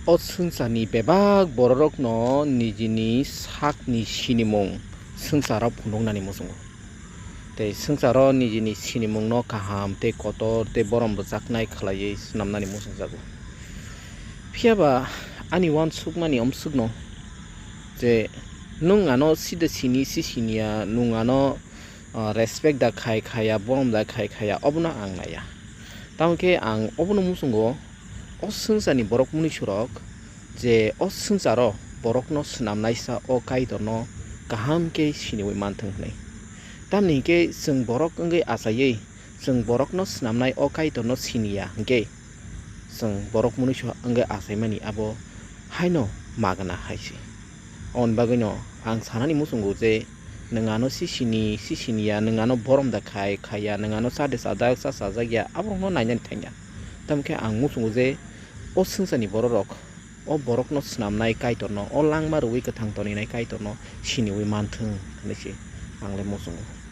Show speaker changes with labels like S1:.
S1: o sungsani bebak borok no nijini sakni sinimung sungsara phunuknani musungo tei sungsaro nijini sinimung no kaham tei kotor tei borom rwjaknai khlaiui swnamnani musungjago. Phiaba ani uansukmani umsukno je nung ano sida sini si sinia nung ano respect da khai khaya borom da khai khaya obono ang naya. Tamokhe ang obono musungo o sungsani borok muni surok je o sungsaro borokno swnamnaisa o kaitorno kaham ke siniui manthong hnai. Tamni hingke जों borok wngwi achaiui जों borokno swnamnai o kaitorno siniya hingke जों borok muni surok wngwi achaimani abo haino magna haisi. Aboni bagwino ang sanani musungo je nungano sisiniya nungano borom da khai khaya nungano sade sajak sajagya aborokno nainani thangya. Tamokhe ang musungo je o sungsani borok o borokno swnamnai kaitorno o langma rwui kwthang toninai kaitorno siniui manthong hinui se anglai musungo.